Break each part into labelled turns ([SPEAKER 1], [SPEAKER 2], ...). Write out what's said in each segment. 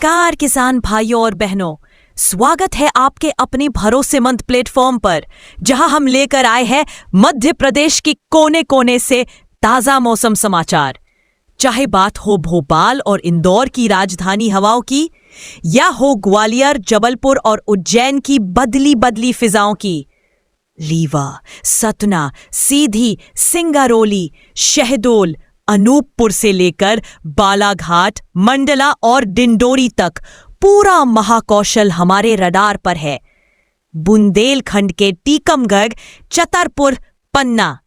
[SPEAKER 1] नमस्कार किसान भाइयों और बहनों, स्वागत है आपके अपने भरोसेमंद प्लेटफॉर्म पर, जहां हम लेकर आए हैं मध्य प्रदेश की कोने कोने से ताजा मौसम समाचार। चाहे बात हो भोपाल और इंदौर की राजधानी हवाओं की, या हो ग्वालियर, जबलपुर और उज्जैन की बदली बदली फिजाओं की, रीवा, सतना, सीधी, सिंगरौली, शहडोल, अनूपपुर से लेकर बालाघाट, मंडला और डिंडोरी तक पूरा महाकौशल हमारे रडार पर है। बुंदेलखंड के टीकमगढ़, छतरपुर, पन्ना,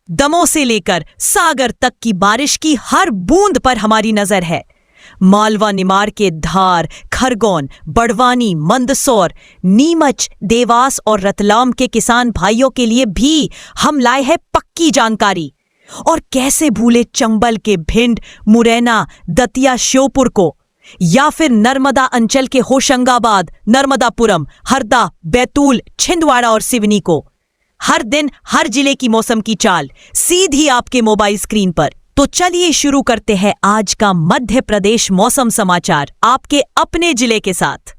[SPEAKER 1] दमोह से लेकर सागर तक की बारिश की हर बूंद पर हमारी नजर है। मालवा निमाड़ के धार, खरगोन, बड़वानी, मंदसौर, नीमच, देवास और रतलाम के किसान भाइयों के लिए भी हम लाए हैं पक्की जानकारी। और कैसे भूले चंबल के भिंड, मुरैना, दतिया, श्योपुर को, या फिर नर्मदा अंचल के होशंगाबाद, नर्मदापुरम, हरदा, बैतूल, छिंदवाड़ा और सिवनी को। हर दिन हर जिले की मौसम की चाल सीधी आपके मोबाइल स्क्रीन पर। तो चलिए शुरू करते हैं आज का मध्य प्रदेश मौसम समाचार आपके अपने जिले के साथ।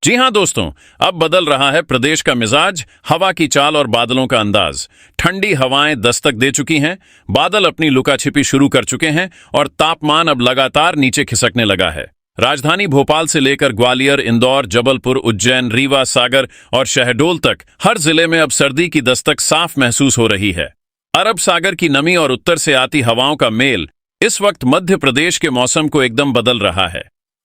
[SPEAKER 2] जी हां दोस्तों, अब बदल रहा है प्रदेश का मिजाज, हवा की चाल और बादलों का अंदाज। ठंडी हवाएं दस्तक दे चुकी हैं, बादल अपनी लुकाछिपी शुरू कर चुके हैं और तापमान अब लगातार नीचे खिसकने लगा है। राजधानी भोपाल से लेकर ग्वालियर, इंदौर, जबलपुर, उज्जैन, रीवा, सागर और शहडोल तक हर जिले में अब सर्दी की दस्तक साफ महसूस हो रही है। अरब सागर की नमी और उत्तर से आती हवाओं का मेल इस वक्त मध्य प्रदेश के मौसम को एकदम बदल रहा है।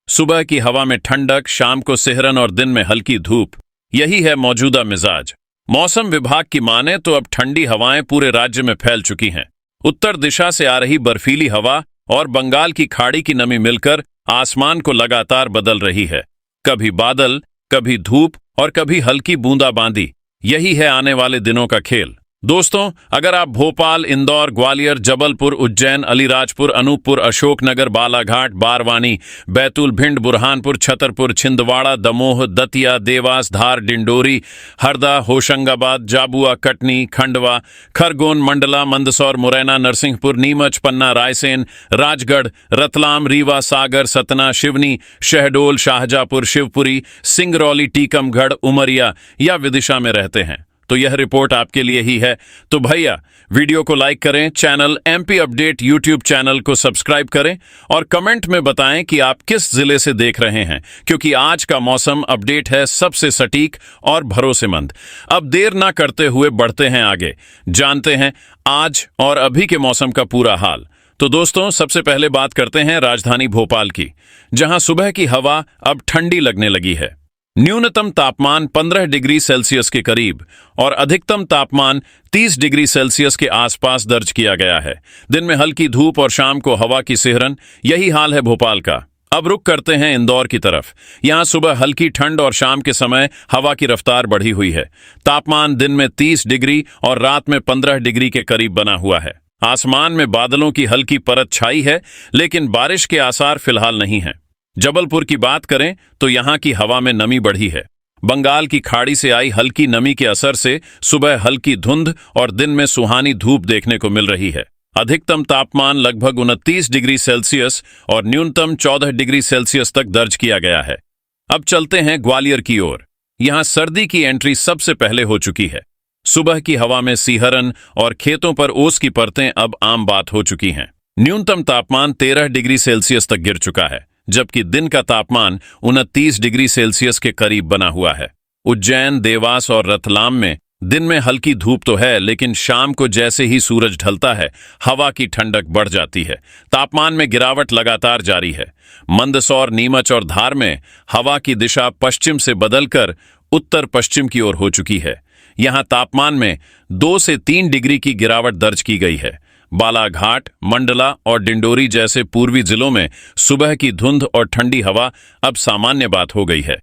[SPEAKER 2] सुबह की हवा में ठंडक, शाम को सिहरन और दिन में हल्की धूप, यही है मौजूदा मिजाज। मौसम विभाग की माने तो अब ठंडी हवाएं पूरे राज्य में फैल चुकी हैं। उत्तर दिशा से आ रही बर्फीली हवा और बंगाल की खाड़ी की नमी मिलकर आसमान को लगातार बदल रही है। कभी बादल, कभी धूप और कभी हल्की बूंदाबांदी, यही है आने वाले दिनों का खेल। दोस्तों, अगर आप भोपाल, इंदौर, ग्वालियर, जबलपुर, उज्जैन, अलीराजपुर, अनूपपुर, अशोकनगर, बालाघाट, बारवानी, बैतूल, भिंड, बुरहानपुर, छतरपुर, छिंदवाड़ा, दमोह, दतिया, देवास, धार, डिंडोरी, हरदा, होशंगाबाद, जाबुआ, कटनी, खंडवा, खरगोन, मंडला, मंदसौर, मुरैना, नरसिंहपुर, नीमच, पन्ना, रायसेन, राजगढ़, रतलाम, रीवा, सागर, सतना, सिवनी, शहडोल, शाहजहांपुर, शिवपुरी, सिंगरौली, टीकमगढ़, उमरिया या विदिशा में रहते हैं, तो यह रिपोर्ट आपके लिए ही है। तो भैया, वीडियो को लाइक करें, channel MP update YouTube channel को सब्सक्राइब करें और कमेंट में बताएं कि आप किस जिले से देख रहे हैं, क्योंकि आज का मौसम अपडेट है सबसे सटीक और भरोसेमंद। अब देर ना करते हुए बढ़ते हैं आगे, जानते हैं आज और अभी के मौसम का पूरा हाल। तो दोस्तों, सबसे पहले बात करते हैं राजधानी भोपाल की, जहां सुबह की हवा अब ठंडी लगने लगी है। न्यूनतम तापमान 15 डिग्री सेल्सियस के करीब और अधिकतम तापमान 30 डिग्री सेल्सियस के आसपास दर्ज किया गया है। दिन में हल्की धूप और शाम को हवा की सिहरन, यही हाल है भोपाल का। अब रुक करते हैं इंदौर की तरफ। यहां सुबह हल्की ठंड और शाम के समय हवा की रफ्तार बढ़ी हुई है। तापमान दिन में 30 डिग्री और रात में 15 डिग्री के करीब बना हुआ है। आसमान में बादलों की हल्की परत छाई है, लेकिन बारिश के आसार फिलहाल नहीं है। जबलपुर की बात करें तो यहां की हवा में नमी बढ़ी है। बंगाल की खाड़ी से आई हल्की नमी के असर से सुबह हल्की धुंध और दिन में सुहानी धूप देखने को मिल रही है। अधिकतम तापमान लगभग 29 डिग्री सेल्सियस और न्यूनतम 14 डिग्री सेल्सियस तक दर्ज किया गया है। अब चलते हैं ग्वालियर की ओर। यहां सर्दी की एंट्री सबसे पहले हो चुकी है। सुबह की हवा में सिहरन और खेतों पर ओस की परतें अब आम बात हो चुकी हैं। न्यूनतम तापमान 13 डिग्री सेल्सियस तक गिर चुका है, जबकि दिन का तापमान 29 डिग्री सेल्सियस के करीब बना हुआ है। उज्जैन, देवास और रतलाम में दिन में हल्की धूप तो है, लेकिन शाम को जैसे ही सूरज ढलता है, हवा की ठंडक बढ़ जाती है। तापमान में गिरावट लगातार जारी है। मंदसौर, नीमच और धार में हवा की दिशा पश्चिम से बदलकर उत्तर पश्चिम की ओर हो चुकी है। यहां तापमान में 2 से 3 डिग्री की गिरावट दर्ज की गई है। बालाघाट, मंडला और डिंडोरी जैसे पूर्वी जिलों में सुबह की धुंध और ठंडी हवा अब सामान्य बात हो गई है।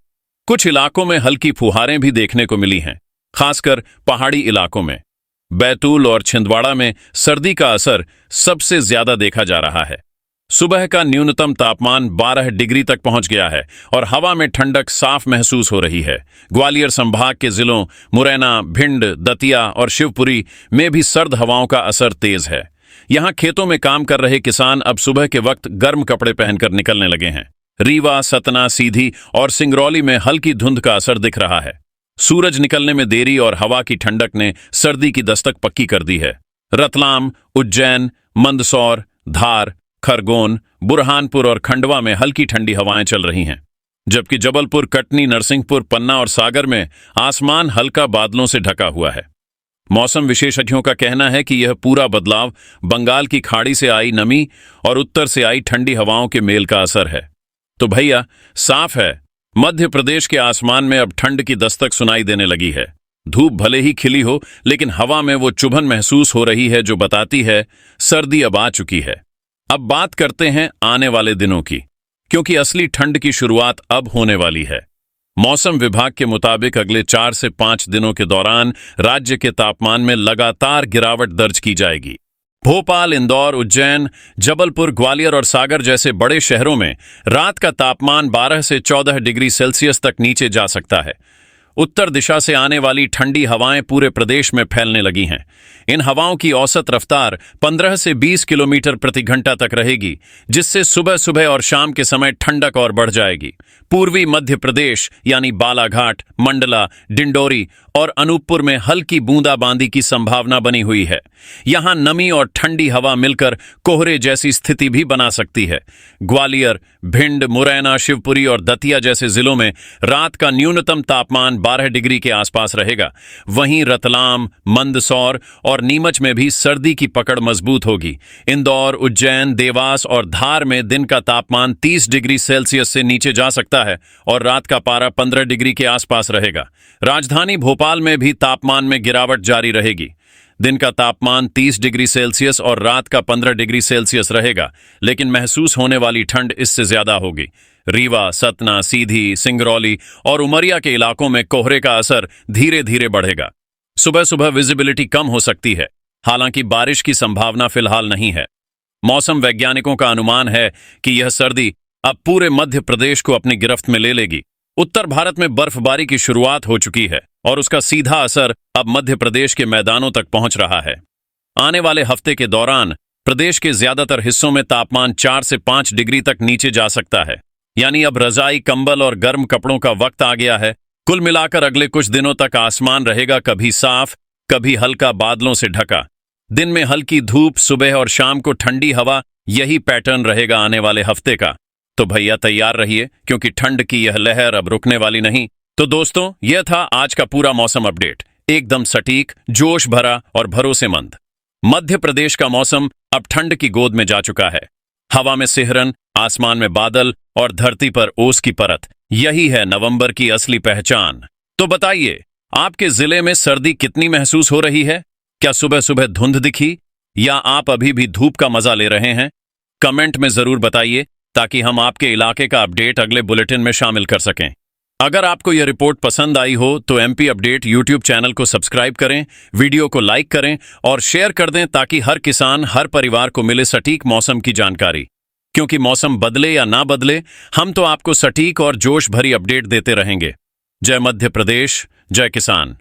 [SPEAKER 2] कुछ इलाकों में हल्की फुहारें भी देखने को मिली हैं, खासकर पहाड़ी इलाकों में। बैतूल और छिंदवाड़ा में सर्दी का असर सबसे ज्यादा देखा जा रहा है। सुबह का न्यूनतम तापमान 12 डिग्री तक पहुंच गया है और हवा में ठंडक साफ महसूस हो रही है। ग्वालियर संभाग के जिलों मुरैना, भिंड, दतिया और शिवपुरी में भी सर्द हवाओं का असर तेज है। यहां खेतों में काम कर रहे किसान अब सुबह के वक्त गर्म कपड़े पहनकर निकलने लगे हैं। रीवा, सतना, सीधी और सिंगरौली में हल्की धुंध का असर दिख रहा है। सूरज निकलने में देरी और हवा की ठंडक ने सर्दी की दस्तक पक्की कर दी है। रतलाम, उज्जैन, मंदसौर, धार, खरगोन, बुरहानपुर और खंडवा में हल्की ठंडी हवाएं चल रही हैं, जबकि जबलपुर, कटनी, नरसिंहपुर, पन्ना और सागर में आसमान हल्का बादलों से ढका हुआ है। मौसम विशेषज्ञों का कहना है कि यह पूरा बदलाव बंगाल की खाड़ी से आई नमी और उत्तर से आई ठंडी हवाओं के मेल का असर है। तो भैया, साफ है, मध्य प्रदेश के आसमान में अब ठंड की दस्तक सुनाई देने लगी है। धूप भले ही खिली हो, लेकिन हवा में वो चुभन महसूस हो रही है जो बताती है सर्दी अब आ चुकी है। अब बात करते हैं आने वाले दिनों की, क्योंकि असली ठंड की शुरुआत अब होने वाली है। मौसम विभाग के मुताबिक अगले 4 से 5 दिनों के दौरान राज्य के तापमान में लगातार गिरावट दर्ज की जाएगी। भोपाल, इंदौर, उज्जैन, जबलपुर, ग्वालियर और सागर जैसे बड़े शहरों में रात का तापमान 12 से 14 डिग्री सेल्सियस तक नीचे जा सकता है। उत्तर दिशा से आने वाली ठंडी हवाएं पूरे प्रदेश में फैलने लगी हैं। इन हवाओं की औसत रफ्तार 15 से 20 किलोमीटर प्रति घंटा तक रहेगी, जिससे सुबह सुबह और शाम के समय ठंडक और बढ़ जाएगी। पूर्वी मध्य प्रदेश यानी बालाघाट, मंडला, डिंडोरी और अनूपपुर में हल्की बूंदाबांदी की संभावना बनी हुई है। यहां नमी और ठंडी हवा मिलकर कोहरे जैसी स्थिति भी बना सकती है। ग्वालियर, भिंड, मुरैना, शिवपुरी और दतिया जैसे जिलों में रात का न्यूनतम तापमान 12 डिग्री के आसपास रहेगा। वहीं रतलाम, मंदसौर और नीमच में भी सर्दी की पकड़ मजबूत होगी। इंदौर, उज्जैन, देवास और धार में दिन का तापमान 30 डिग्री सेल्सियस से नीचे जा सकता है और रात का पारा 15 डिग्री के आसपास रहेगा। राजधानी भोपाल में भी तापमान में गिरावट जारी रहेगी। दिन का तापमान 30 डिग्री सेल्सियस और रात का 15 डिग्री सेल्सियस रहेगा, लेकिन महसूस होने वाली ठंड इससे ज्यादा होगी। रीवा, सतना, सीधी, सिंगरौली और उमरिया के इलाकों में कोहरे का असर धीरे धीरे बढ़ेगा। सुबह सुबह विजिबिलिटी कम हो सकती है, हालांकि बारिश की संभावना फिलहाल नहीं है। मौसम वैज्ञानिकों का अनुमान है कि यह सर्दी अब पूरे मध्य प्रदेश को अपनी गिरफ्त में ले लेगी। उत्तर भारत में बर्फबारी की शुरुआत हो चुकी है और उसका सीधा असर अब मध्य प्रदेश के मैदानों तक पहुंच रहा है। आने वाले हफ्ते के दौरान प्रदेश के ज्यादातर हिस्सों में तापमान 4 से 5 डिग्री तक नीचे जा सकता है, यानी अब रजाई, कंबल और गर्म कपड़ों का वक्त आ गया है। कुल मिलाकर अगले कुछ दिनों तक आसमान रहेगा कभी साफ, कभी हल्का बादलों से ढका। दिन में हल्की धूप, सुबह और शाम को ठंडी हवा, यही पैटर्न रहेगा आने वाले हफ्ते का। तो भैया तैयार रहिए, क्योंकि ठंड की यह लहर अब रुकने वाली नहीं। तो दोस्तों, यह था आज का पूरा मौसम अपडेट, एकदम सटीक, जोश भरा और भरोसेमंद। मध्य प्रदेश का मौसम अब ठंड की गोद में जा चुका है। हवा में सिहरन, आसमान में बादल और धरती पर ओस की परत, यही है नवंबर की असली पहचान। तो बताइए, आपके जिले में सर्दी कितनी महसूस हो रही है? क्या सुबह सुबह धुंध दिखी या आप अभी भी धूप का मजा ले रहे हैं? कमेंट में जरूर बताइए, ताकि हम आपके इलाके का अपडेट अगले बुलेटिन में शामिल कर सकें। अगर आपको यह रिपोर्ट पसंद आई हो तो एमपी अपडेट यूट्यूब चैनल को सब्सक्राइब करें, वीडियो को लाइक करें और शेयर कर दें, ताकि हर किसान, हर परिवार को मिले सटीक मौसम की जानकारी। क्योंकि मौसम बदले या ना बदले, हम तो आपको सटीक और जोश भरी अपडेट देते रहेंगे। जय मध्य प्रदेश, जय किसान।